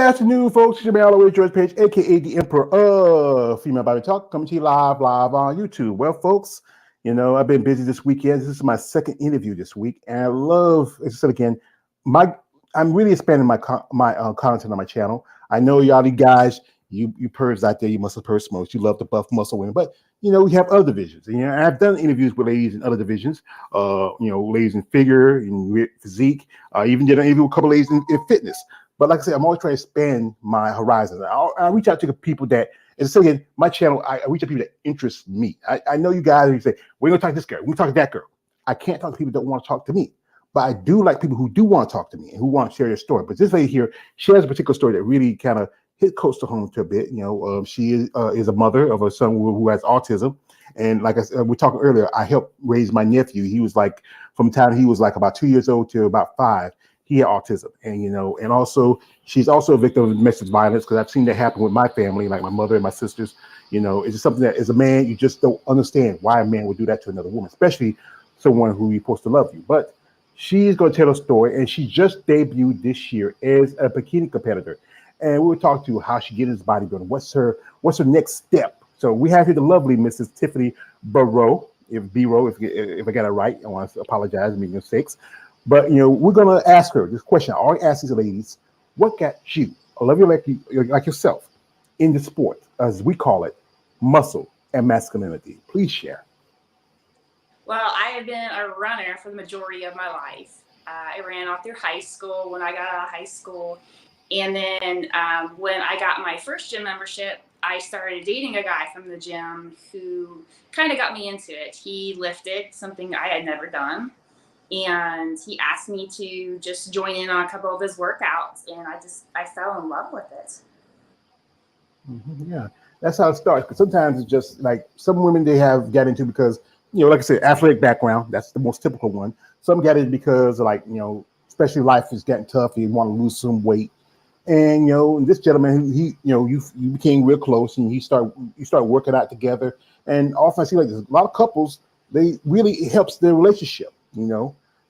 afternoon, folks. It's your man, all the way, George Page, aka the Emperor of Female Body Talk, coming to you live on YouTube. Well, folks, I've been busy this weekend. This is my second interview this week, and I love, as I said again, my I'm really expanding my content on my channel. I know y'all, you guys, you pervs out there, you muscle purse smokes, you love the buff muscle women, but we have other divisions. And, I've done interviews with ladies in other divisions. Ladies in figure, in physique. Even did an interview with a couple ladies in fitness. But like I said, I'm always trying to expand my horizons. I reach out to the people that, and so again, my channel, I reach out to people that interest me. I know you guys, you say, we're going to talk to this girl, we're going to talk to that girl. I can't talk to people that don't want to talk to me. But I do like people who do want to talk to me and who want to share their story. But this lady here, she has a particular story that really kind of hit close to home to a bit. She is a mother of a son who has autism. And like I said, we were talking earlier, I helped raise my nephew. He was like, from the time he was like about 2 years old to about 5, he had autism. And, and also she's also a victim of domestic violence, because I've seen that happen with my family, like my mother and my sisters. It's just something that as a man, you just don't understand why a man would do that to another woman, especially someone who you're supposed to love you. But she's going to tell a story, and she just debuted this year as a bikini competitor. And we'll talk to how she gets into bodybuilding. What's her next step? So we have here the lovely Mrs. Tiffany Bero. If I got it right, I want to apologize, make mistakes. But we're gonna ask her this question. I always ask these ladies, what got you, I love you like yourself, in the sport, as we call it, muscle and masculinity? Please share. Well, I have been a runner for the majority of my life. I ran all through high school when I got out of high school. And then when I got my first gym membership, I started dating a guy from the gym who kind of got me into it. He lifted, something I had never done. And he asked me to just join in on a couple of his workouts. And I fell in love with it. Mm-hmm, yeah, that's how it starts. Because sometimes it's just like some women they have got into because, like I said, athletic background. That's the most typical one. Some get it because especially life is getting tough. You want to lose some weight. And this gentleman, you became real close, and you start working out together. And often I see like there's a lot of couples, it helps their relationship.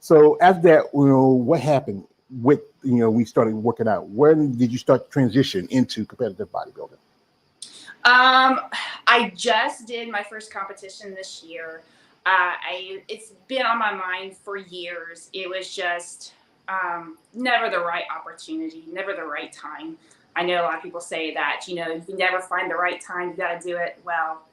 So after that, what happened with we started working out? When did you start to transition into competitive bodybuilding? I just did my first competition this year. It's been on my mind for years. It was just never the right opportunity, never the right time. I know a lot of people say that, you can never find the right time, you got to do it. Well,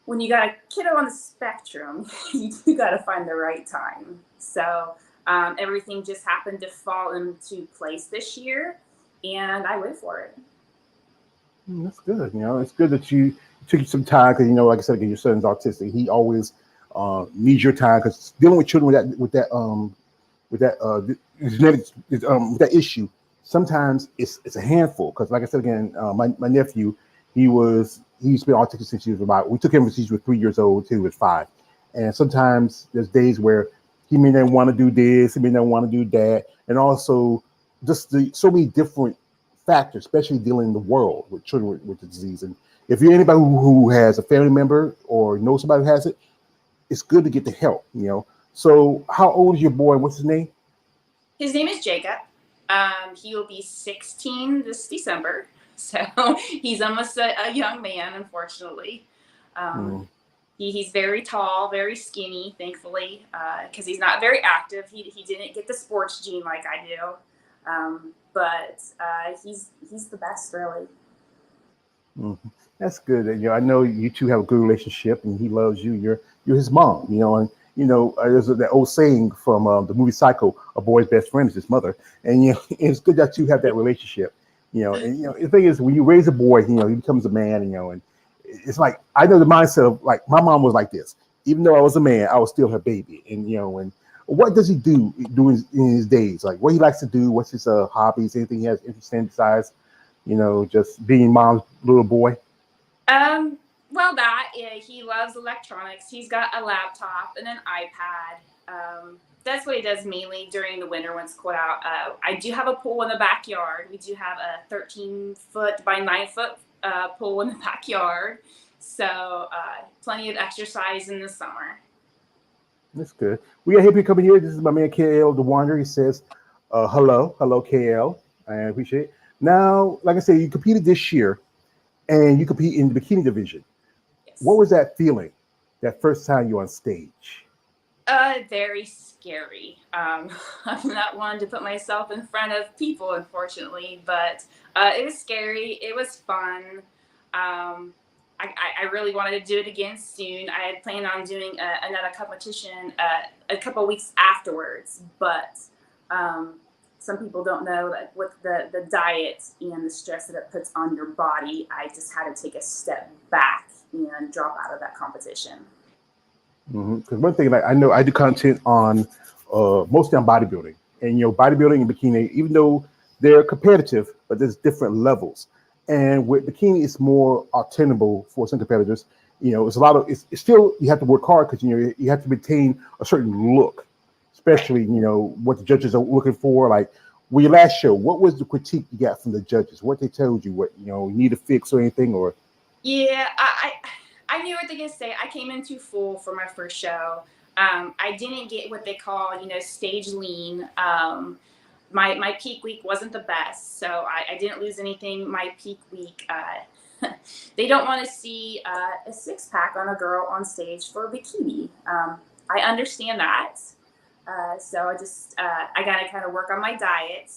when you got a kiddo on the spectrum, you got to find the right time. So everything just happened to fall into place this year, and I went for it. That's good. It's good that you took some time, because like I said, again, your son's autistic. He always needs your time, because dealing with children with that genetics, with that issue, sometimes it's a handful. Because like I said again, my nephew, he's been autistic since he was we took him since he was 3 years old till he was 5, and sometimes there's days where he may not want to do this, he may not want to do that, and also just so many different factors, especially dealing in the world with children with the disease. And if you're anybody who has a family member or knows somebody who has it, it's good to get the help. So how old is your boy, and what's his name? His name is Jacob. He will be 16 this December. So he's almost a young man, unfortunately. He's very tall, very skinny, thankfully, because he's not very active. He didn't get the sports gene like I do. But he's the best, really. Mm-hmm. That's good. I know you two have a good relationship, and he loves you. You're his mom. And there's that old saying from the movie Psycho: "A boy's best friend is his mother." And it's good that you have that relationship. And the thing is, when you raise a boy, he becomes a man. And it's like I know the mindset of like my mom was like this. Even though I was a man, I was still her baby. And what does he do in his days? Like what he likes to do? What's his hobbies? Anything he has interest in besides, just being mom's little boy? Well, he loves electronics. He's got a laptop and an iPad. That's what he does mainly during the winter when it's cold out. I do have a pool in the backyard. We do have a 13-foot by 9-foot pool in the backyard. So plenty of exercise in the summer. That's good. We got people coming here. This is my man KL the Wanderer. He says, hello, KL. I appreciate it. Now, like I said, you competed this year, and you compete in the bikini division. What Yes. was that feeling? That first time you on stage? Very scary. I'm not one to put myself in front of people, unfortunately, but it was scary. It was fun. I really wanted to do it again soon. I had planned on doing another competition a couple weeks afterwards, but um, some people don't know that with the diet and the stress that it puts on your body, I just had to take a step back and drop out of that competition. Because one thing, like I know, I do content on mostly on bodybuilding, and bodybuilding and bikini, even though they're competitive, but there's different levels. And with bikini, it's more attainable for some competitors. It's a lot of it's still you have to work hard because you have to maintain a certain look, Right. especially what the judges are looking for. Like with your last show, what was the critique you got from the judges? What they told you, what you need to fix or anything, or Yeah, I knew what they were gonna say. I came in too full for my first show. I didn't get what they call, stage lean. My peak week wasn't the best, so I didn't lose anything. My peak week, they don't want to see a six pack on a girl on stage for a bikini. I understand that. So I gotta kind of work on my diet.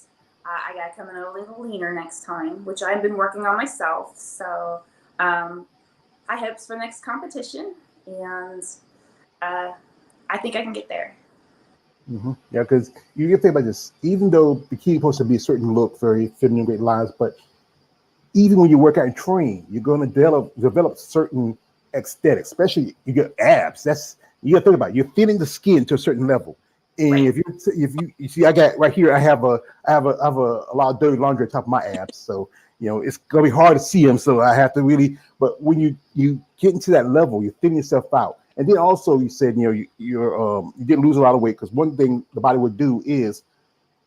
I gotta come in a little leaner next time, which I've been working on myself. So um, high hopes for the next competition, and uh, I think I can get there. yeah, because you can think about this. Even though bikini is supposed to be a certain look, very feminine, great lines, but even when you work out and train, you're going to develop certain aesthetics, especially you get abs. That's you got to think about it. You're thinning the skin to a certain level. And Right. if you see, I got right here, I have a lot of dirty laundry on top of my abs, so it's gonna be hard to see them. So I have to really, but when you get into that level, you're thinning yourself out, and then also you said you didn't lose a lot of weight because one thing the body would do is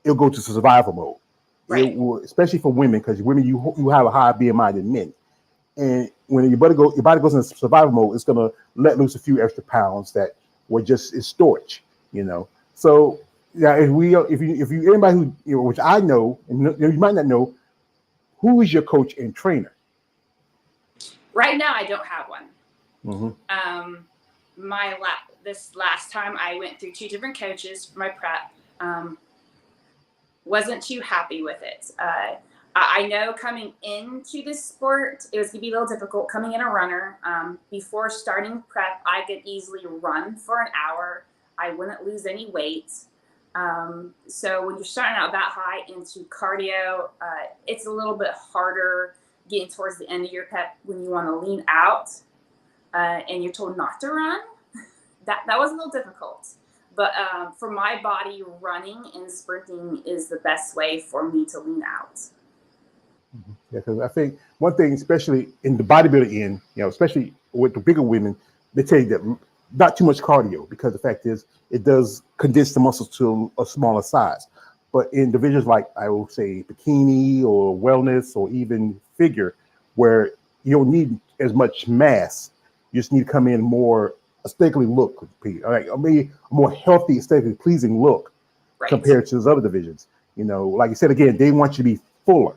it'll go to survival mode. It Right. will, especially for women, because women you have a higher BMI than men, and when your body goes into survival mode, it's gonna let loose a few extra pounds that were just in storage. You know, so yeah, if you anybody who which I know, and you might not know, who is your coach and trainer? Right now, I don't have one. Hmm. Um, this last time, I went through two different coaches for my prep. Wasn't too happy with it. I know coming into this sport, it was going to be a little difficult coming in a runner. Before starting prep, I could easily run for an hour. I wouldn't lose any weight. So when you're starting out that high into cardio, it's a little bit harder getting towards the end of your prep when you want to lean out and you're told not to run. That was a little difficult. But for my body, running and sprinting is the best way for me to lean out. Yeah, because I think one thing, especially in the bodybuilding end, especially with the bigger women, they tell you that not too much cardio because the fact is it does condense the muscles to a smaller size. But in divisions like I will say bikini or wellness or even figure, where you don't need as much mass, you just need to come in more aesthetically look, like I mean, a more healthy, aesthetically pleasing look Right. compared to those other divisions. Like you said again, they want you to be fuller.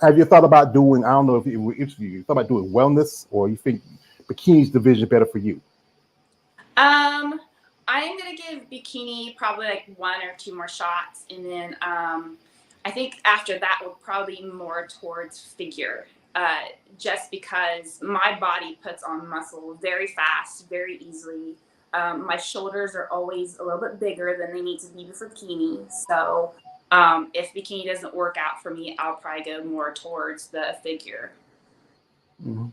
Have you thought about doing? I don't know if it will interest you. You thought about doing wellness, or you think bikini's division better for you? Um, I'm gonna give bikini probably like one or two more shots, and then I think after that will probably be more towards figure. Just because my body puts on muscle very fast, very easily. My shoulders are always a little bit bigger than they need to be for bikini. So if bikini doesn't work out for me, I'll probably go more towards the figure.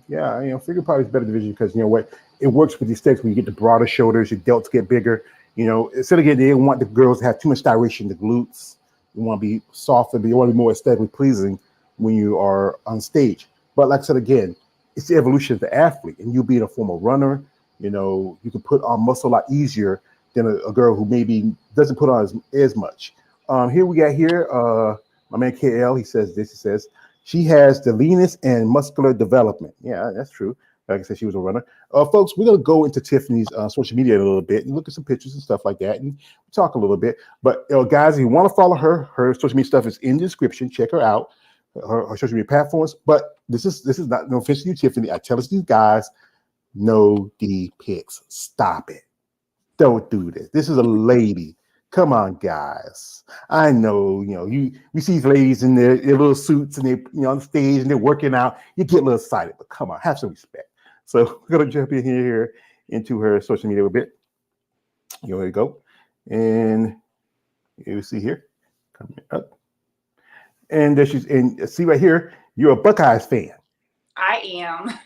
Yeah, figure probably is better division because you know what, it works with these sticks when you get the broader shoulders, your delts get bigger. Instead of getting, they don't want the girls to have too much styration, the glutes. You want to be softer, but you want to be more aesthetically pleasing when you are on stage. But like I said again, it's the evolution of the athlete, and you being a former runner, you can put on muscle a lot easier than a girl who maybe doesn't put on as much. Here we got here, my man KL. He says this. He says she has the leanest and muscular development. Yeah, that's true. Like I said, she was a runner. Folks, we're gonna go into Tiffany's social media a little bit and look at some pictures and stuff like that, and talk a little bit. But guys, if you want to follow her, her social media stuff is in the description. Check her out, her social media platforms. But this is not no offense to you, Tiffany. I tell us these guys, no D pics. Stop it. Don't do this. This is a lady. Come on, guys. I know, we see these ladies in their little suits and they, on stage and they're working out. You get a little excited, but come on, have some respect. So we're gonna jump in here into her social media a bit. Here we go. And you see here, coming up. And there she's and see right here, you're a Buckeyes fan. I am.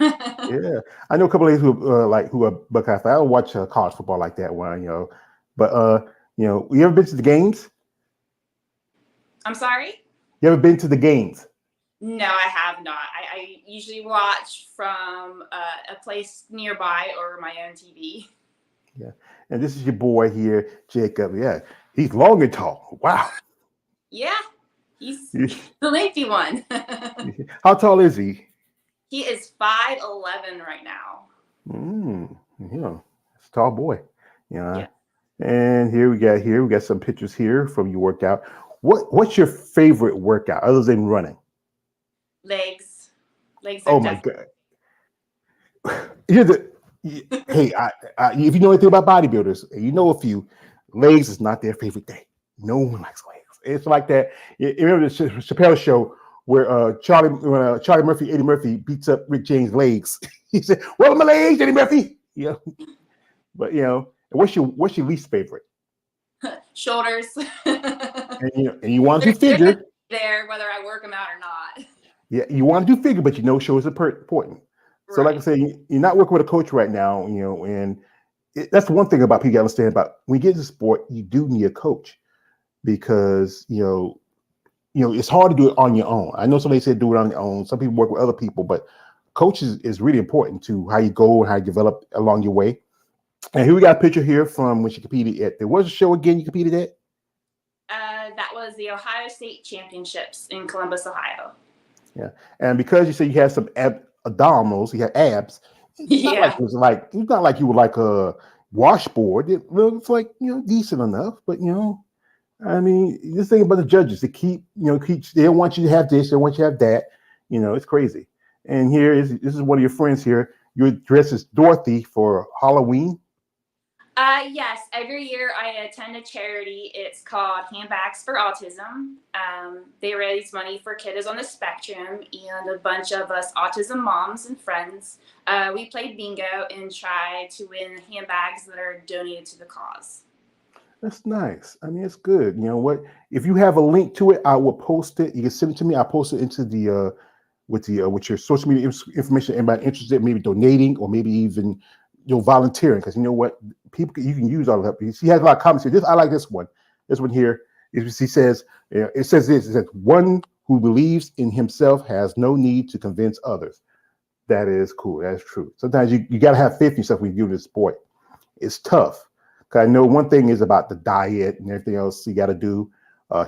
Yeah, I know a couple of ladies who are Buckeye fans. I don't watch college football like that one, But you ever been to the games? I'm sorry? You ever been to the games? No, I have not. I usually watch from a place nearby or my own TV. Yeah, and this is your boy here, Jacob. Yeah, he's long and tall. Wow. Yeah, he's the lengthy one. How tall is he? He is 5'11" right now. It's a tall boy. Yeah. And here we got some pictures here from your workout. What's your favorite workout other than running? Legs. Oh my God. Hey, if you know anything about bodybuilders, you know a few, legs is not their favorite thing. No one likes legs. It's like that. You remember the Chappelle show where Charlie Murphy, Eddie Murphy beats up Rick James' legs. He said, "Well, my legs, Eddie Murphy." But what's your least favorite? Shoulders. And you want to do figure there, whether I work them out or not. Yeah, you want to do figure, but shoulders are important. So, like I say, you're not working with a coach right now, and that's one thing about people to understand about when you get into sport, you do need a coach because it's hard to do it on your own. I know somebody said do it on your own. Some people work with other people, but coaches is really important to how you go and how you develop along your way. And here we got a picture here from when she competed at what was the show again you competed at? That was the Ohio State Championships in Columbus, Ohio. Yeah, and because you say you had some abdominals, you had abs. It's not like you were like a washboard. It's like decent enough, but I mean, this thing about the judges, they they don't want you to have this, they want you to have that. It's crazy. And this is one of your friends here. You're dressed as Dorothy for Halloween. Yes, every year I attend a charity. It's called Handbags for Autism. They raise money for kiddos on the spectrum, and a bunch of us autism moms and friends, we played bingo and tried to win handbags that are donated to the cause. That's nice. I mean, it's good. You know what? If you have a link to it, I will post it. You can send it to me. I'll post it into the with your social media information. Anybody interested, maybe donating or maybe even volunteering, because you know what, people you can use all of that. She has a lot of comments here. I like this one. This one here is he says it says this. It says one who believes in himself has no need to convince others. That is cool. That's true. Sometimes you got to have faith in yourself when you do this sport. It's tough. Because I know one thing is about the diet and everything else you got to do.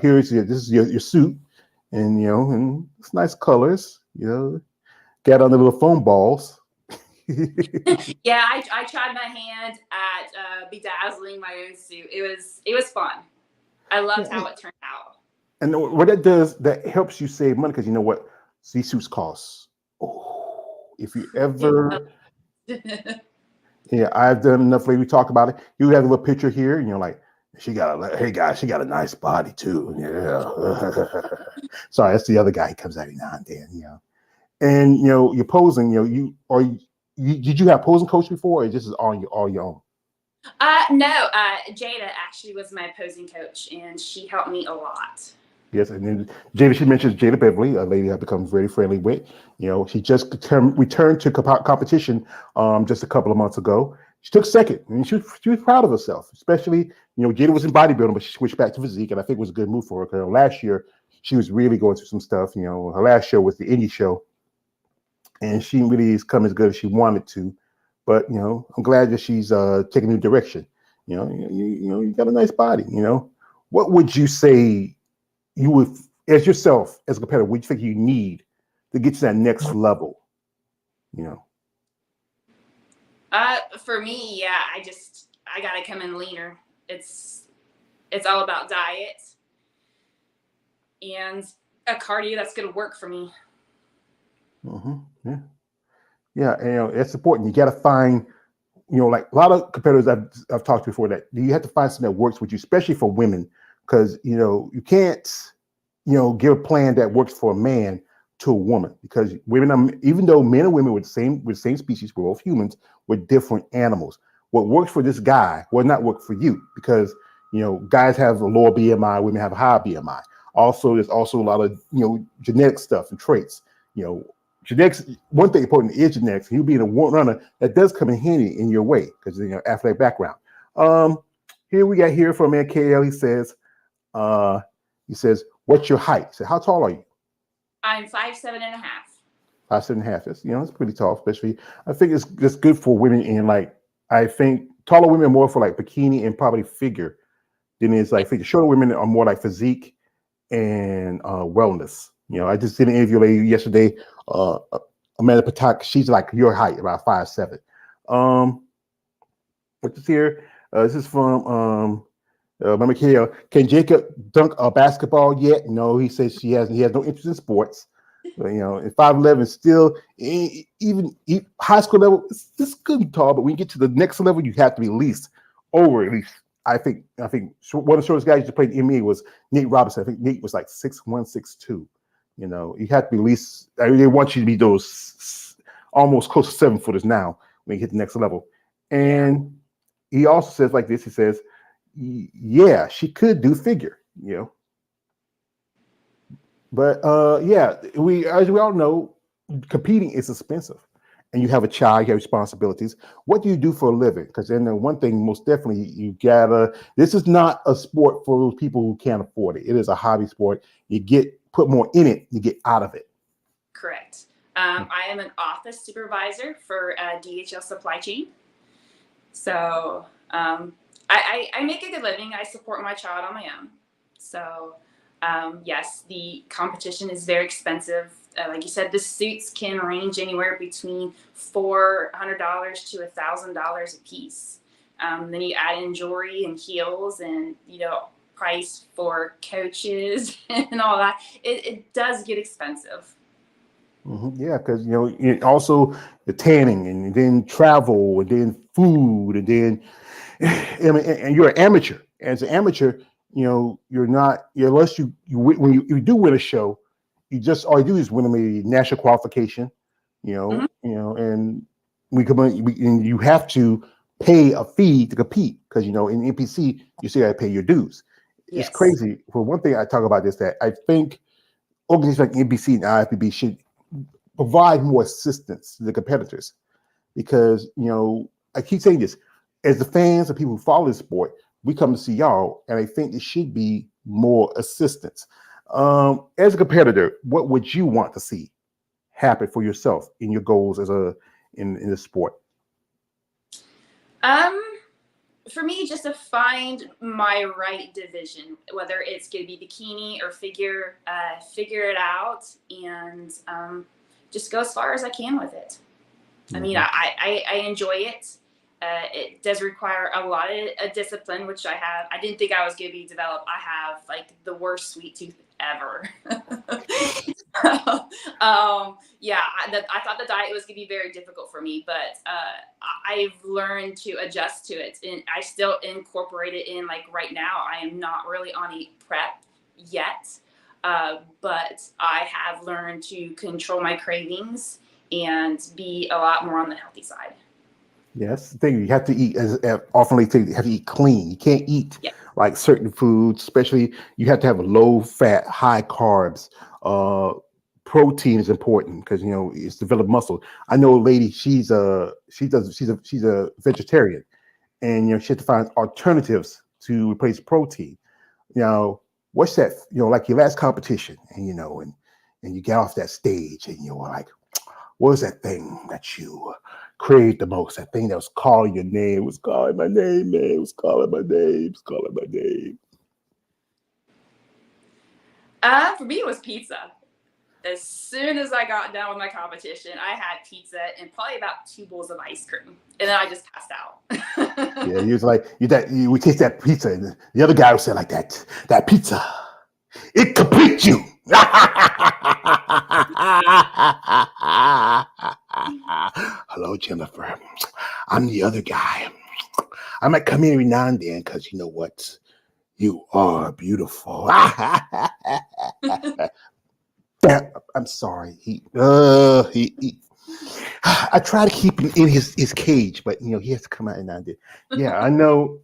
This is your suit, and and it's nice colors. Got on the little foam balls. Yeah, I tried my hand at bedazzling my own suit. It was fun. I loved how it turned out. And what that does, that helps you save money, because you know what these suits cost. Oh, if you ever. Yeah, I've done enough. We talk about it. You have a little picture here, and you're like, she got a nice body too. Yeah. Sorry, that's the other guy. He comes out every now and then. And you're posing. Did you have posing coach before, or this is all your own? No. Jada actually was my posing coach, and she helped me a lot. Yes, and then Jada, she mentions Jada Beverly, a lady I've become very friendly with. She just returned to competition just a couple of months ago. She took second, and she was proud of herself. Especially, Jada was in bodybuilding, but she switched back to physique, and I think it was a good move for her. Because last year she was really going through some stuff. Her last show was the indie show, and she really has come as good as she wanted to. But I'm glad that she's taking a new direction. You got a nice body. What would you say? You would, as yourself, as a competitor, what do you think you need to get to that next level? For me, yeah, I gotta come in leaner. It's all about diet and a cardio that's gonna work for me. Yeah, yeah, and it's important. You got to find, like a lot of competitors I've talked to before, that you have to find something that works with you, especially for women, because you can't, give a plan that works for a man to a woman, because women are, even though men and women with the same species, we're both humans, we're different animals. What works for this guy will not work for you, because guys have a lower BMI, women have a higher BMI. Also, there's also a lot of genetic stuff and traits. You know, genetics. One thing important is genetics. You being a runner, that does come in handy in your way because of your athletic background. Um, Here we got here from man KL. Uh, he says, "What's your height?" I said, "How tall are you?" I'm 5'7.5". 5'7.5". It's pretty tall, especially. I think it's good for women in, like, I think taller women are more for like bikini and probably figure than it's Yeah. like figure. Shorter women are more like physique and wellness. I just did an interview a lady yesterday, Amanda Patak. She's like your height, about 5'7". What's this here? This is from Mama Kale. Can Jacob dunk a basketball yet? No, he says he has no interest in sports. In 5'11", still, even high school level, it's good and tall, but when you get to the next level, you have to be at least. I think one of the shortest guys who played in the NBA was Nate Robinson. I think Nate was like 6'1", 6'2". You have to be at least. They want you to be those almost close to 7-footers now when you hit the next level. Yeah. And he also says like this. He says, "Yeah, she could do figure." But yeah, as we all know, competing is expensive, and you have a child, you have responsibilities. What do you do for a living? Because then the one thing, most definitely, you gotta. This is not a sport for those people who can't afford it. It is a hobby sport. You put more in it, you get out of it. Correct. I am an office supervisor for DHL Supply Chain. So I make a good living. I support my child on my own. So yes, the competition is very expensive. Like you said, the suits can range anywhere between $400 to $1,000 a piece. Then you add in jewelry and heels and price for coaches and all that. It does get expensive. Yeah, because also the tanning and then travel and then food and then and you're an amateur. As an amateur, you're not unless when you do win a show, you just all you do is win a national qualification. Mhm. And and you have to pay a fee to compete because in NPC you still got to pay your dues. It's Yes. crazy. For one thing, I talk about this that I think organizations like NBC and IFBB should provide more assistance to the competitors because I keep saying this as the fans and people who follow the sport, we come to see y'all, and I think it should be more assistance. As a competitor, what would you want to see happen for yourself in your goals in the sport? Um, for me, just to find my right division, whether it's going to be bikini or figure, figure it out and just go as far as I can with it. I mean, Mm-hmm. I enjoy it. It does require a lot of discipline, which I have. I didn't think I was going to be developed. I have like the worst sweet tooth ever. Yeah, I thought the diet was going to be very difficult for me, but I've learned to adjust to it, and I still incorporate it in. Like right now, I am not really on a prep yet, but I have learned to control my cravings and be a lot more on the healthy side. Yes, the thing you have to eat as often you have to eat clean. You can't eat Yeah. like certain foods, especially you have to have a low fat, high carbs. Uh, Protein is important because it's developed muscle. I know a lady, she's a vegetarian, and she has to find alternatives to replace protein. Now, what's that? Like your last competition, and you get off that stage, and you're like, what was that thing that you craved the most? That thing that was calling your name, it was calling my name, man. It was calling my name, it was calling my name. For me, it was pizza. As soon as I got done with my competition, I had pizza and probably about 2 bowls of ice cream, and then I just passed out. Yeah, he was like, we taste that pizza, and the other guy would say like that pizza, it completes you. Hello, Jennifer. I'm the other guy. I might come in every now and then because you know what? You are beautiful. I'm sorry. I try to keep him in his cage, but you know he has to come out and now and then. Yeah, I know.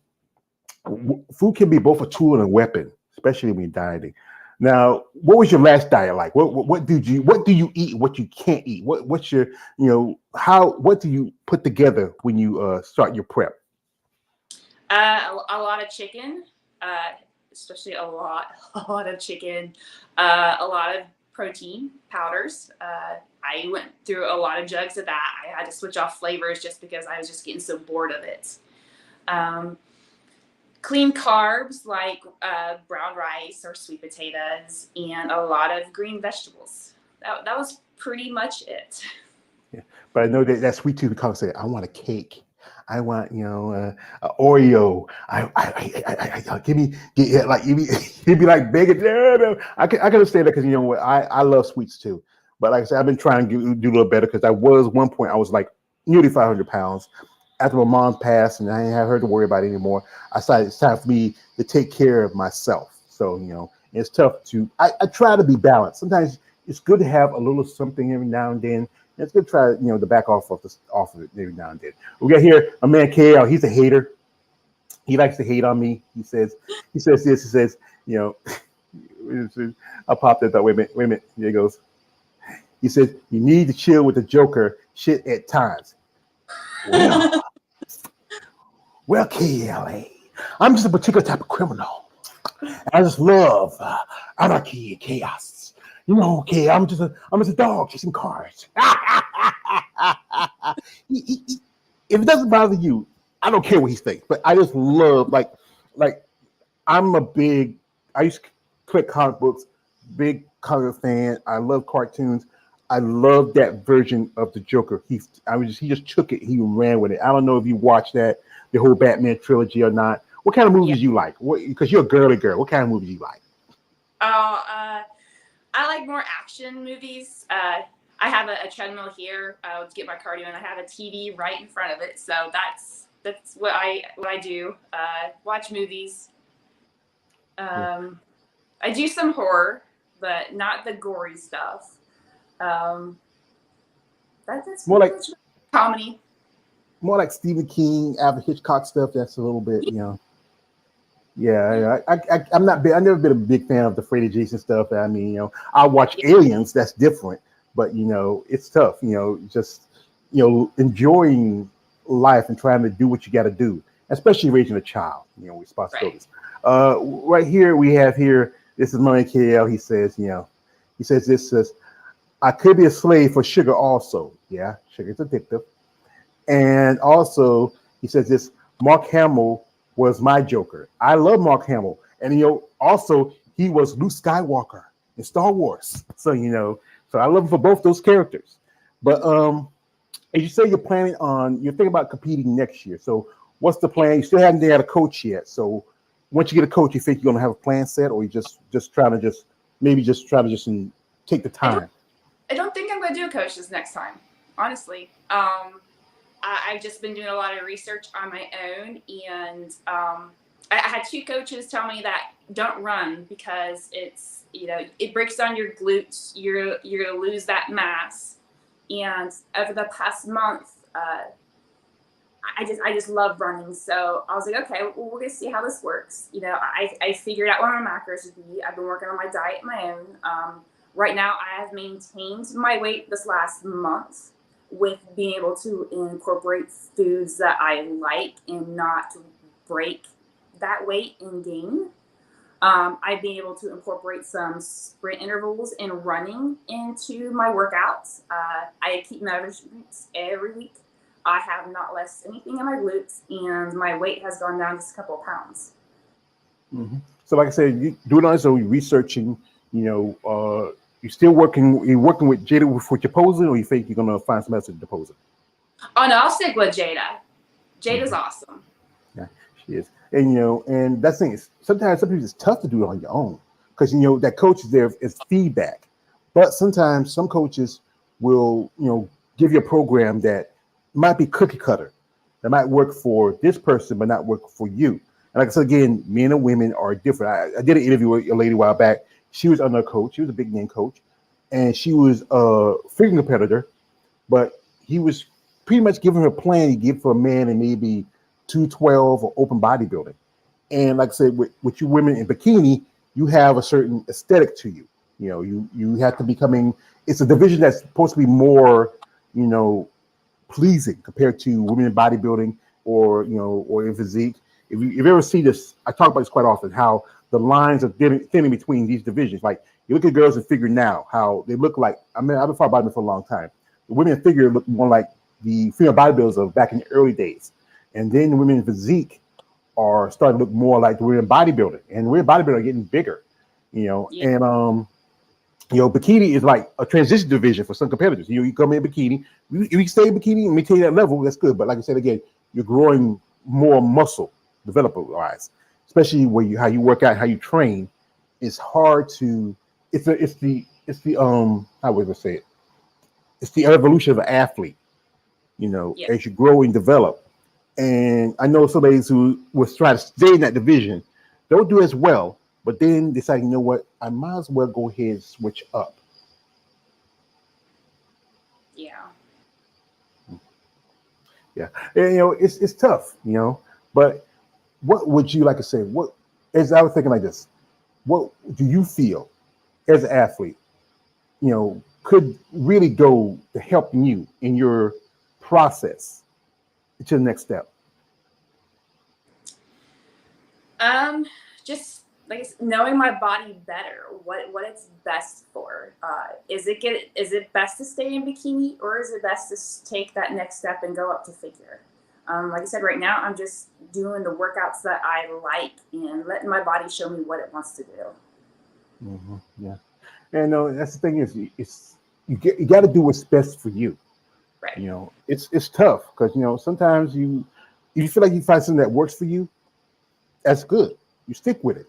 Food can be both a tool and a weapon, especially when you're dieting. Now, what was your last diet like? What do you eat? What you can't eat? What's your what do you put together when you start your prep? A lot of chicken, especially a lot of chicken, a lot of protein powders. I went through a lot of jugs of that. I had to switch off flavors just because I was just getting so bored of it. Clean carbs like brown rice or sweet potatoes and a lot of green vegetables. That was pretty much it. Yeah. But I know that sweet tooth comes say, I want a cake. I want, an Oreo. Give me he'd be like begging. No. I can understand that because you know what, I love sweets too. But like I said, I've been trying to do a little better because I was one point I was like nearly 500 pounds. After my mom passed and I didn't have her to worry about it anymore, I decided it's time for me to take care of myself. So, it's tough I try to be balanced. Sometimes it's good to have a little something every now and then. It's good to try, to back off of it every now and then. We got here a man, KL. He's a hater. He likes to hate on me. He says this. He says, I popped it up. Wait a minute. Here he goes. He says, you need to chill with the Joker shit at times. Well, KLA, I'm just a particular type of criminal. I just love anarchy and chaos. Okay, I'm just a dog chasing cars. If it doesn't bother you, I don't care what he thinks. But I just love like I used to collect comic books, big comic fan. I love cartoons. I love that version of the Joker. He just took it. He ran with it. I don't know if you watched the whole Batman trilogy or not. What kind of movies you like? Because you're a girly girl. What kind of movies you like? I like more action movies. I have a treadmill here to get my cardio, and I have a TV right in front of it. So that's what I do. Watch movies. I do some horror, but not the gory stuff. That's more like comedy. More like Stephen King, Alfred Hitchcock stuff. That's a little bit, Yeah, I'm not big. I've never been a big fan of the Freddy Jason stuff. I mean, I watch Aliens. That's different, but it's tough. Just enjoying life and trying to do what you got to do, especially raising a child. Responsibilities. Right. Right here we have here. This is my KL. He says, this says, I could be a slave for sugar also. Yeah, sugar's addictive. And also, he says this, Mark Hamill was my Joker. I love Mark Hamill. And, also, he was Luke Skywalker in Star Wars. So, so I love him for both those characters. But as you say, you're thinking about competing next year. So what's the plan? You still haven't had a coach yet. So once you get a coach, you think you're going to have a plan set, or you just trying to take the time? I don't think I'm going to do a coach this next time, honestly. I've just been doing a lot of research on my own, and I had 2 coaches tell me that don't run because it's it breaks down your glutes. You're gonna lose that mass. And over the past month, I just love running. So I was like, okay, well, we're gonna see how this works. I figured out what my macros would be. I've been working on my diet my own. Right now, I have maintained my weight this last month with being able to incorporate foods that I like and not break that weight and gain. I've been able to incorporate some sprint intervals and running into my workouts. I keep measurements every week. I have not lost anything in my glutes, and my weight has gone down just a couple of pounds. Mm-hmm. So like I said, you do it on so researching, You still working? You working with Jada with your posing, or you think you're gonna find some else to pose it? Oh no, I'll stick with Jada. Jada's Mm-hmm. awesome. Yeah, she is. And and that's the thing is sometimes it's tough to do it on your own because that coach is there as feedback. But sometimes some coaches will, give you a program that might be cookie cutter, that might work for this person but not work for you. And like I said again, men and women are different. I did an interview with a lady a while back. She was under a coach. She was a big name coach, and she was a freaking competitor, but he was pretty much giving her a plan he give for a man and maybe 212 or open bodybuilding. And like I said, with you women in bikini, you have a certain aesthetic to you. You have to be coming. It's a division that's supposed to be more, pleasing compared to women in bodybuilding or in physique. If you ever see this, I talk about this quite often. How the lines are thinning between these divisions. Like you look at girls in figure now, how they look like. I mean, I've been following bodybuilding for a long time. The women in figure look more like the female bodybuilders of back in the early days, and then the women in physique are starting to look more like the women in bodybuilding, and women in bodybuilding are getting bigger, Yeah. and bikini is like a transition division for some competitors. You come in bikini, you stay in bikini and maintain that level, that's good. But like I said again, you're growing more muscle, developer wise, especially how you work out, how you train. It's hard to. It's the how would I say it? It's the evolution of an athlete. Yeah. As you grow and develop. And I know some ladies who was trying to stay in that division don't do as well, but then decide, you know what, I might as well go ahead and switch up. Yeah. Yeah, and, it's tough, But what would you like to say? What, as I was thinking like this, what do you feel as an athlete, could really go to helping you in your process to the next step? Just like knowing my body better, what it's best for. Is it best to stay in bikini, or is it best to take that next step and go up to figure? Like I said, right now I'm just doing the workouts that I like and letting my body show me what it wants to do. Mm-hmm. Yeah, and that's the thing is, you got to do what's best for you. Right. It's tough because sometimes if you feel like you find something that works for you, that's good. You stick with it.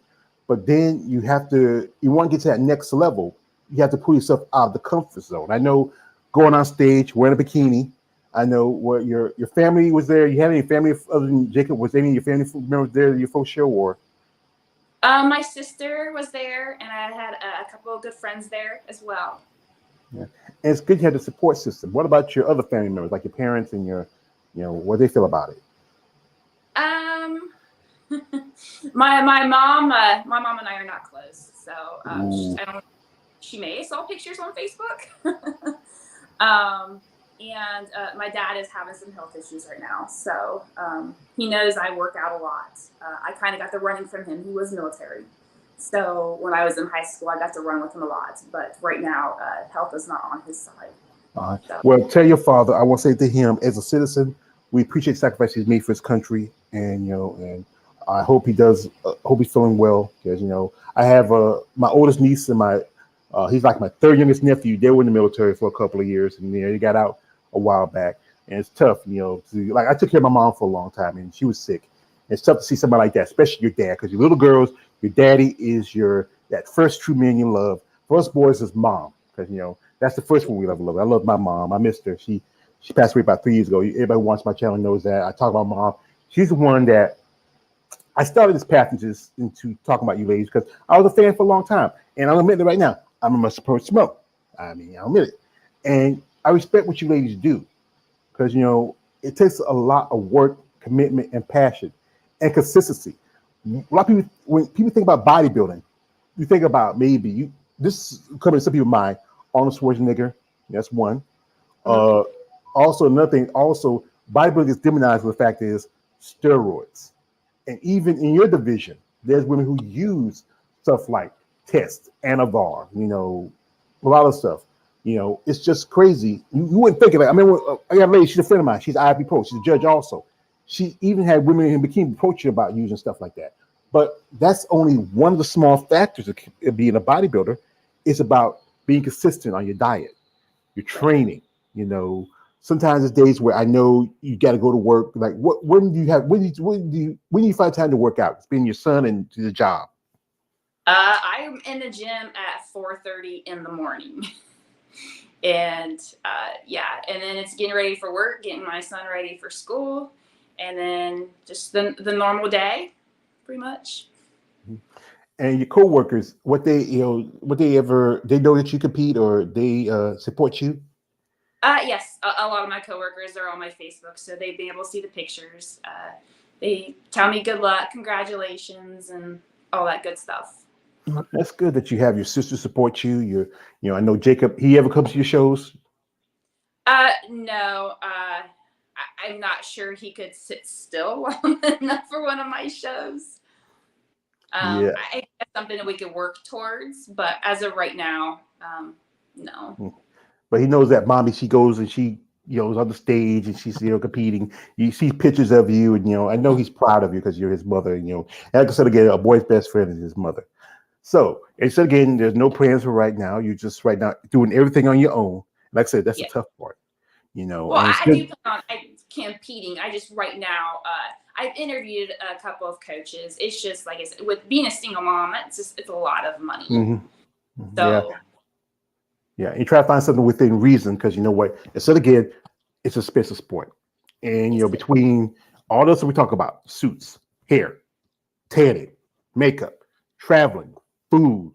But then you want to get to that next level, you have to pull yourself out of the comfort zone. I know going on stage, wearing a bikini. I know what your family was there. You had any family other than Jacob? Was any of your family members there at your first show or? My sister was there, and I had a couple of good friends there as well. Yeah. And it's good you have the support system. What about your other family members, like your parents and what they feel about it? Um, my mom and I are not close, so she may have saw pictures on Facebook. And my dad is having some health issues right now, so he knows I work out a lot. I kind of got the running from him. He was military, so when I was in high school, I got to run with him a lot. But right now, health is not on his side. So. Well, tell your father, I will say to him, as a citizen, we appreciate the sacrifice he's made for his country, and I hope he does. Hope he's feeling well, because I have my oldest niece and he's like my third youngest nephew. They were in the military for a couple of years, and they got out a while back, and it's tough, I took care of my mom for a long time, and she was sick. It's tough to see somebody like that, especially your dad, because your little girls, your daddy is that first true man you love. For us boys, is mom, because that's the first one we love. I love my mom. I missed her. She passed away about 3 years ago. Everybody who watches my channel knows that. I talk about mom. She's the one that I started this path into talking about you ladies because I was a fan for a long time, and I'll admit it right now. I'm a support smoke. I'll admit it, and I respect what you ladies do, because it takes a lot of work, commitment, and passion, and consistency. A lot of people, when people think about bodybuilding, you think about maybe this coming to some people's mind, Arnold Schwarzenegger. That's one. Also, another thing. Also, bodybuilding is demonized with the fact is steroids, and even in your division, there's women who use stuff like Test, Anavar, a lot of stuff. It's just crazy. You wouldn't think of it. I mean, I got a lady, she's a friend of mine. She's IFB Pro. She's a judge also. She even had women in bikini approach her about using stuff like that. But that's only one of the small factors of being a bodybuilder. It's about being consistent on your diet, your training. You know, sometimes there's days where I know you got to go to work. Like, when do you have? When do you find time to work out? It's being your son and the job. I'm in the gym at 4:30 in the morning. And yeah, and then it's getting ready for work, getting my son ready for school, and then just the normal day, pretty much. And your coworkers, what they, what they know that you compete, or they support you. Yes, a lot of my coworkers are on my Facebook, so they've been able to see the pictures. They tell me good luck, congratulations, and all that good stuff. That's good that you have your sister support you. I know Jacob. He ever comes to your shows? No, I'm not sure he could sit still long enough for one of my shows. Yeah. I think that's something that we could work towards, but as of right now, no. But he knows that mommy, she goes and she, is on the stage and she's, competing. You see pictures of you, and I know he's proud of you because you're his mother. And like I said again, a boy's best friend is his mother. So instead, again, there's no plans for right now. You're just right now doing everything on your own. Like I said, that's the Yeah. tough part. Well, And it's I do good. plan on competing. I just right now, I've interviewed a couple of coaches. It's just like I said, with being a single mom, it's a lot of money. Mm-hmm. Yeah. So Yeah. You try to find something within reason, because you know what? Instead, again, it's a special sport. And, between all those that we talk about, suits, hair, tanning, makeup, traveling, food,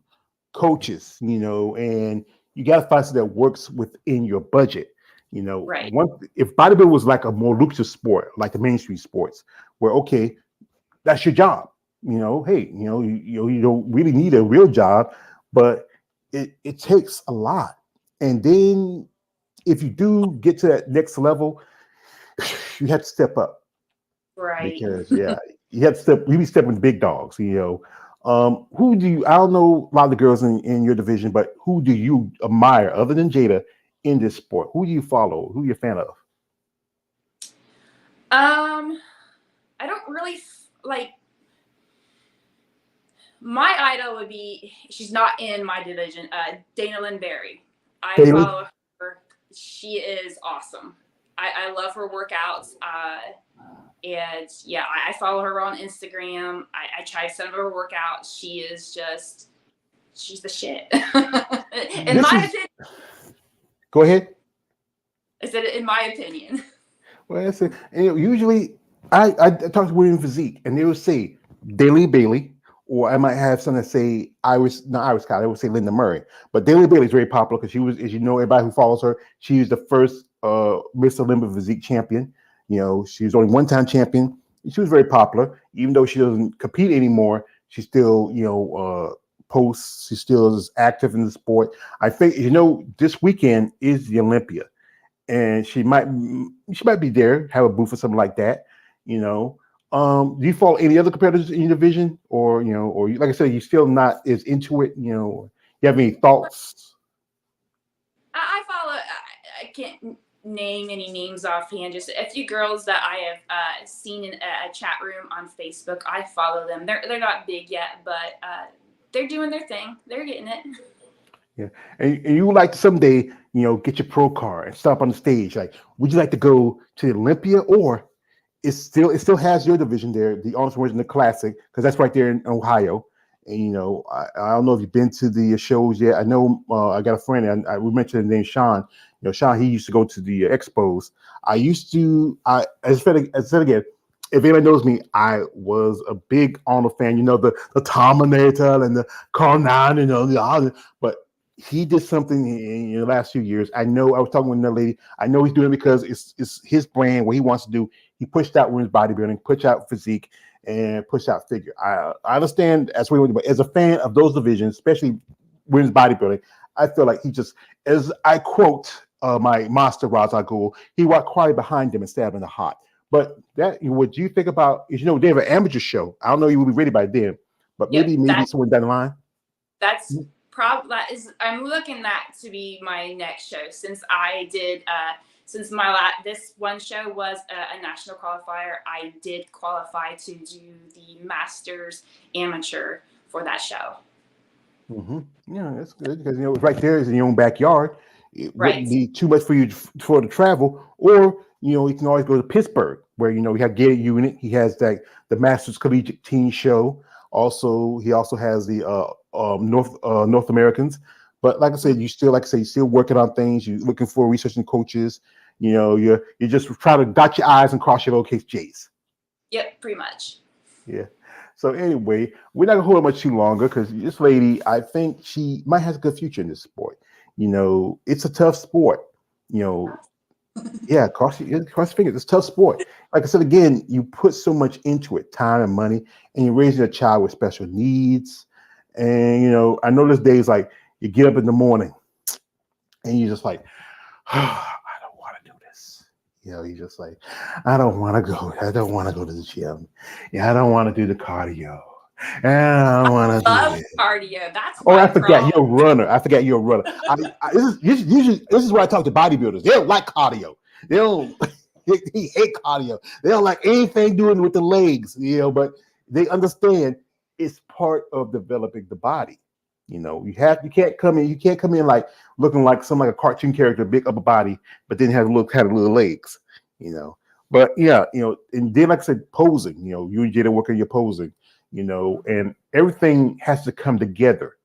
coaches, and you got to find something that works within your budget. right, If bodybuilding was like a more lucrative sport, like the mainstream sports, where okay, that's your job. Hey, you don't really need a real job, but it takes a lot. And then if you do get to that next level, you have to step up, right. because yeah, you have to step. We be stepping big dogs. Who do you? I don't know a lot of the girls in your division, but who do you admire other than Jada in this sport? Who do you follow? Who are you a fan of? I don't really like. My idol would be. She's not in my division. Dana Lynn Berry. I Bailey? follow her. She is awesome. I love her workouts. And yeah, I follow her on Instagram. I try some of her workouts. She's the shit. In This my is. opinion, Go ahead. I said it in my opinion. Well, that's it. And usually, I talk to women in physique, and they would say Daly Bailey, or I might have some that say Iris, not Iris Scott. They would say Linda Murray. But Daly Bailey is very popular because she was, as you know, everybody who follows her, she was the first Miss Olympia physique champion. She was only one-time champion. She was very popular, even though she doesn't compete anymore. She still, posts. She still is active in the sport. I think this weekend is the Olympia, and she might be there, have a booth or something like that. Do you follow any other competitors in your division, or like I said, you still not as into it? You have any thoughts? I follow. I can't name any names offhand. Just a few girls that I have seen in a chat room on Facebook. I follow them. They're not big yet, but they're doing their thing. They're getting it. Yeah, and you would like to someday, get your pro card and stop on the stage. Like, would you like to go to Olympia, or it still has your division there, the Arnold Schwarzenegger Classic, because that's right there in Ohio. And I don't know if you've been to the shows yet. I know I got a friend, and we mentioned the name Sean. Sean, he used to go to the expos. I used to. As I said again, if anybody knows me, I was a big Arnold fan. The Terminator and the Carl Nine, but he did something in the last few years. I know I was talking with another lady. I know he's doing it because it's his brand, what he wants to do. He pushed out women's bodybuilding, pushed out physique, and pushed out figure. I understand as well, but as a fan of those divisions, especially women's bodybuilding, I feel like he just, as I quote my master Raza Ghul, he walked quietly behind them and stabbed in the heart. But what you think about is, they have an amateur show. I don't know you will be ready by then, but Yep, maybe someone down the line. that's I'm looking that to be my next show, since I did since this one show was a national qualifier. I did qualify to do the Masters Amateur for that show. hmm Yeah, that's good because right there is in your own backyard. It wouldn't Right. be too much for you for to travel, or you can always go to Pittsburgh, where we have Gated Unit. He has the Masters Collegiate Teen Show. Also, he also has the North Americans. But like I said, you're still working on things. You're looking for researching coaches. You're just trying to dot your I's and cross your lowercase J's. Yep, pretty much. Yeah. So anyway, we're not gonna hold it much too longer because this lady, I think she might have a good future in this sport. It's a tough sport. You know, yeah, cross your fingers. It's a tough sport. Like I said again, you put so much into it, time and money, and you're raising a child with special needs. And I know there's days like you get up in the morning and you're just like, I don't want to do this. He's just like, I don't want to go. I don't want to go to the gym. Yeah, I don't want to do the cardio. And I don't want to do Love this. cardio. That's Oh, I my forgot you're a problem. runner. I forgot you're a runner. This is where I talk to bodybuilders. They don't like cardio. They don't. They hate cardio. They don't like anything doing with the legs. But they understand it's part of developing the body. You can't come in like looking like a cartoon character, big upper body, but then have little legs. You know. But yeah, and then like I said, posing. You and Jada work on your posing. And everything has to come together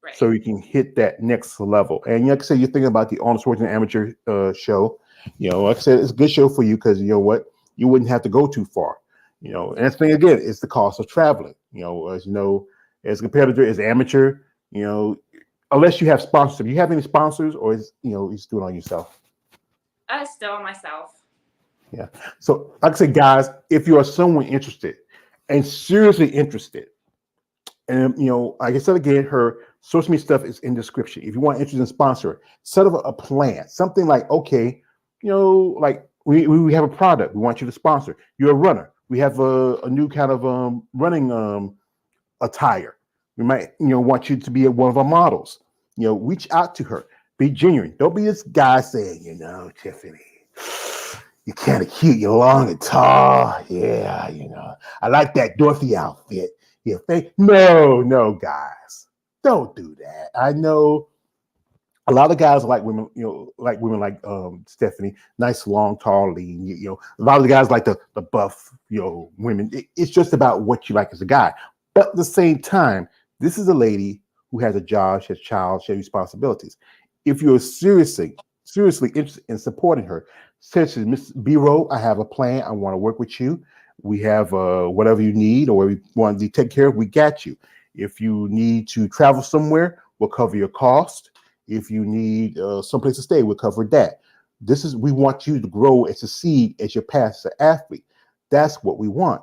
Right. so you can hit that next level. And like I said, you're thinking about the Arnold Schwarzenegger amateur show. Like I said, it's a good show for you because you know what, you wouldn't have to go too far. And that's the thing again, it's the cost of traveling. As as a competitor, as amateur, you know, unless you have sponsors. If you have any sponsors, or is you just do it on yourself. Still myself. Yeah. So, like I said, guys, if you are someone interested and seriously interested, and like I said again, her social media stuff is in the description. If you want interest in sponsor, set up a plan. Something like, okay, like we have a product, we want you to sponsor. You're a runner. We have a new kind of running attire. We might, want you to be one of our models. Reach out to her. Be genuine. Don't be this guy saying, Tiffany, you're kind of cute. You're long and tall. Yeah, I like that Dorothy outfit. Yeah, no, guys, don't do that. I know a lot of guys like women, like Stephanie, nice, long, tall, lean. A lot of the guys like the buff, women. It's just about what you like as a guy. But at the same time, this is a lady who has a job, she has a child, she has responsibilities. If you're seriously interested in supporting her, such as Miss Bero, I have a plan. I want to work with you. We have whatever you need or we want to take care of, we got you. If you need to travel somewhere, we'll cover your cost. If you need someplace to stay, we'll cover that. We want you to grow and succeed as your path as an athlete. That's what we want.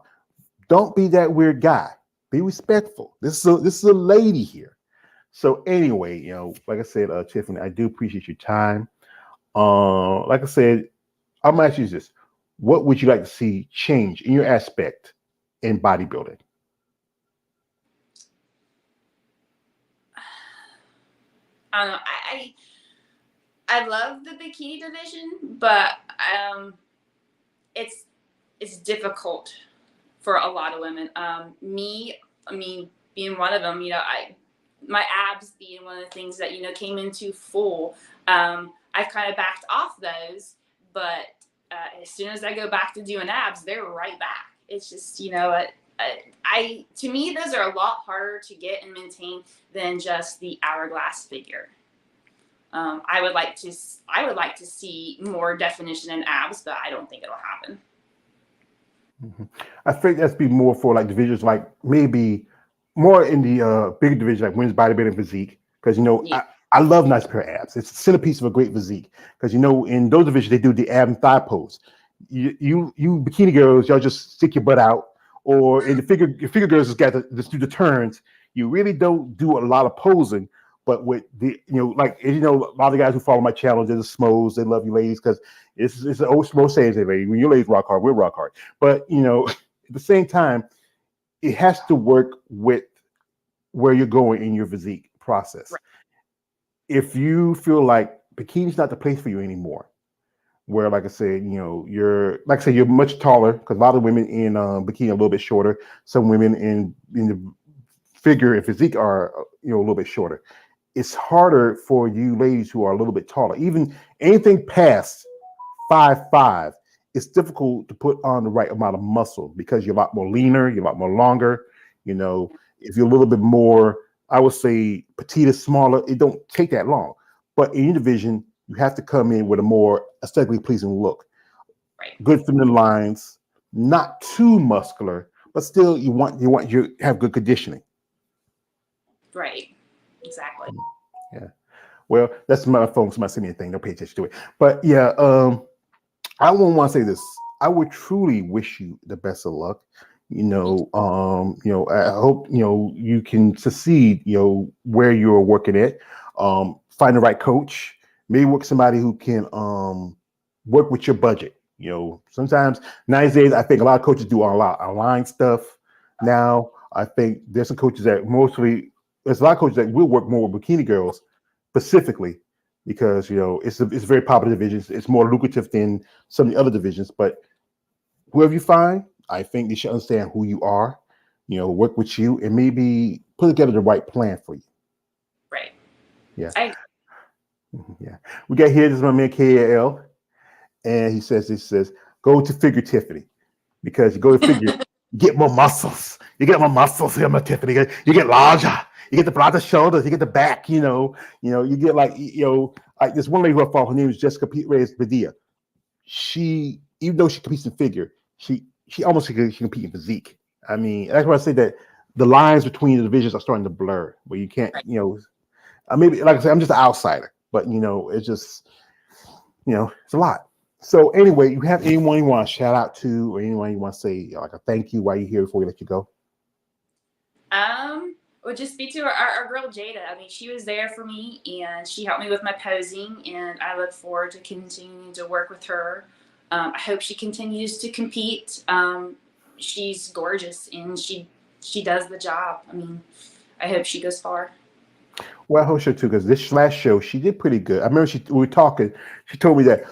Don't be that weird guy. Be respectful. This is a lady here. So anyway, like I said, Tiffany, I do appreciate your time. Like I said, I'm gonna ask you this: what would you like to see change in your aspect in bodybuilding? I don't know. I love the bikini division, but it's it's difficult for a lot of women. I mean, being one of them, my abs being one of the things that came into full. I've kind of backed off those, but as soon as I go back to doing abs, they're right back. It's just to me those are a lot harder to get and maintain than just the hourglass figure. I would like to see more definition in abs, but I don't think it'll happen. Mhm. I think that's be more for like divisions, like maybe more in the bigger division, like women's bodybuilding physique, because Yeah. I love nice pair of abs. It's a centerpiece of a great physique. Because in those divisions they do the ab and thigh pose. You bikini girls, y'all just stick your butt out, or in the figure girls just got to just do the turns. You really don't do a lot of posing. But with the like a lot of guys who follow my channel, they're the smos. They love you ladies because it's an old smo saying, lady, when your ladies rock hard, we'll rock hard. But at the same time, it has to work with where you're going in your physique process. Right. If you feel like bikini's not the place for you anymore, where like I said, you're much taller because a lot of women in bikini are a little bit shorter. Some women in the figure and physique are a little bit shorter. It's harder for you ladies who are a little bit taller. Even anything past 5'5", it's difficult to put on the right amount of muscle because you're a lot more leaner, you're a lot more longer. If you're a little bit more, I would say petite, smaller, it don't take that long. But in your division, you have to come in with a more aesthetically pleasing look. Right. Good feminine lines, not too muscular, but still you want you have good conditioning. Right. Exactly. Yeah. Well, that's my phone. Somebody send me a thing. Don't pay attention to it. But yeah, I want to say this. I would truly wish you the best of luck. I hope you can succeed. Where you're working at. Find the right coach. Maybe work somebody who can work with your budget. Sometimes nowadays I think a lot of coaches do a lot of online stuff. Now I think there's some coaches that there's a lot of coaches that will work more with bikini girls specifically because it's a very popular division. It's more lucrative than some of the other divisions. But whoever you find, I think they should understand who you are, work with you, and maybe put together the right plan for you. Right. Yeah. Yeah. We got here. This is my man KL, and he says, go to figure Tiffany, because you go to figure, you get more muscles. You get more muscles here, my Tiffany. You get larger. You get the broader shoulders. You get the back. You get like this one lady who I follow. Her name is Jessica Reyes Padilla. She, even though she competes in figure, she almost she compete in physique. I mean, that's why I say that the lines between the divisions are starting to blur, where you can't, maybe like I said, I'm just an outsider, but it's just, it's a lot. So anyway, you have anyone you want to shout out to, or anyone you want to say like a thank you while you're here before we let you go? Would just speak to our girl Jada. I mean, she was there for me, and she helped me with my posing, and I look forward to continuing to work with her. I hope she continues to compete. She's gorgeous, and she does the job. I mean, I hope she goes far. Well, I hope so too, because this last show she did pretty good. I remember we were talking. She told me that.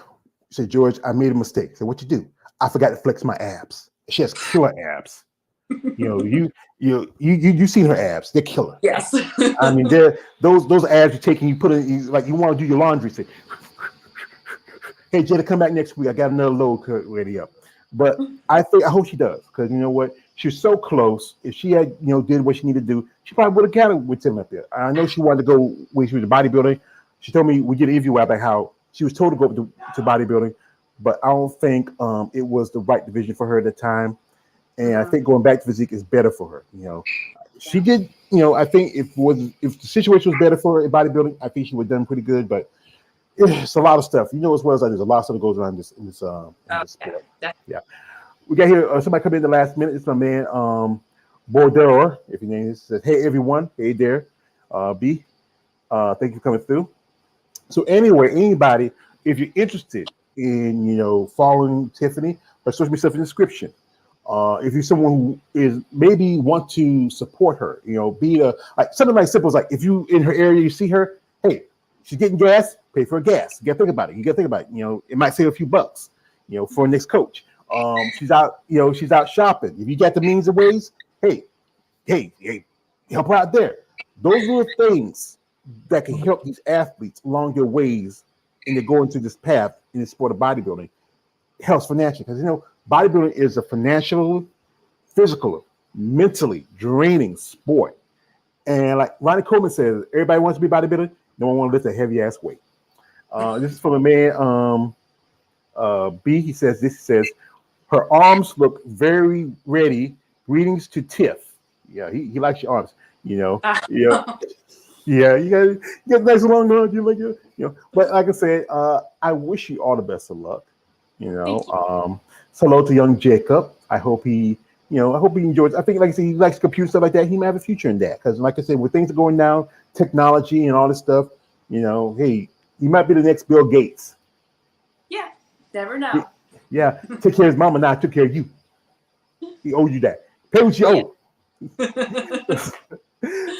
She said, "George, I made a mistake." I said, "What you do?" "I forgot to flex my abs." She has killer abs. You seen her abs? They're killer. Yes. I mean, they're those abs you take and you put in, like you want to do your laundry. Say, "Hey, Jada, come back next week. I got another load ready up." But I hope she does, because you know what? She's so close. If she had, did what she needed to do, she probably would have got it with Tim up there. I know she wanted to go when she was in bodybuilding. She told me we did an interview about how she was told to go to bodybuilding, but I don't think it was the right division for her at the time. And I think going back to physique is better for her. She did. I think if the situation was better for her in bodybuilding, I think she would have done pretty good. But it's a lot of stuff. As well as I do. There's a lot of stuff that goes on in this sport. Yeah. We got here somebody come in the last minute. It's my man Bero, if your name is. Says, "Hey everyone, hey there, B. Thank you for coming through." So anyway, anybody, if you're interested in following Tiffany, her social media stuff in the description. If you're someone who is maybe want to support her, be like something like simple as like if you in her area, you see her, hey, she's getting gas, pay for gas. You gotta think about it. It might save a few bucks, for a next coach. She's out, she's out shopping. If you got the means and ways, hey, help her out there. Those little things that can help these athletes along their ways and they go into this path in the sport of bodybuilding helps financially, because bodybuilding is a financial, physical, mentally draining sport. And like Ronnie Coleman says, everybody wants to be bodybuilder. No one wants to lift a heavy ass weight. This is from a man, B. He says, her arms look very ready. Greetings to Tiff. Yeah, he likes your arms. Yeah. Yeah, you got nice long arms. But like I said, I wish you all the best of luck. Hello to young Jacob. I hope he enjoys. I think, like I said, he likes computer stuff like that. He might have a future in that, because, like I said, with things going down, technology and all this stuff, hey, he might be the next Bill Gates. Yeah, never know. Yeah, take care of his mama. Now I took care of you. He owed you that. Pay what you owe.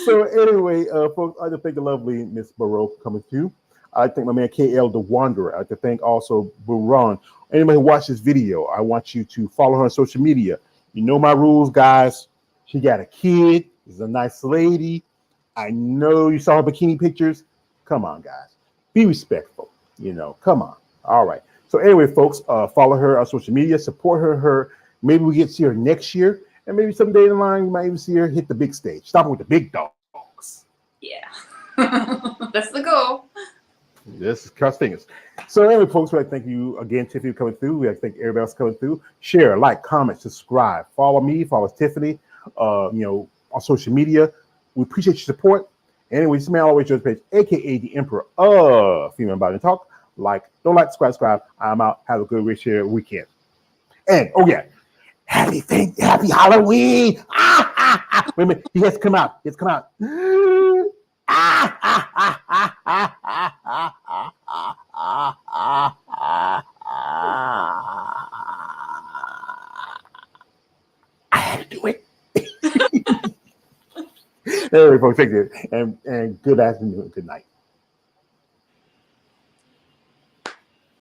So anyway, folks, I'd like to thank the lovely Miss Bero for coming through. I'd like to thank my man KL the Wanderer. I'd like to thank also Buran. Anybody who watched this video, I want you to follow her on social media. You know my rules, guys. She got a kid. She's a nice lady. I know you saw her bikini pictures. Come on, guys. Be respectful. Come on. All right. So anyway, folks, follow her on social media, support her. Maybe we get to see her next year, and maybe someday in the line you might even see her hit the big stage. Stop with the big dogs. Yeah. That's the goal. This is cross fingers. So anyway, folks, we thank you again, Tiffany, for coming through. We thank everybody else coming through. Share, like, comment, subscribe. Follow me, follow Tiffany, on social media. We appreciate your support. Anyway, this is man always George Page, aka the Emperor of Female Body Talk. Don't like, subscribe. I'm out. Have a good weekend. And happy Halloween. Wait a minute, he has to come out. I had to do it. Anyway, folks, thank you. And good afternoon, good night.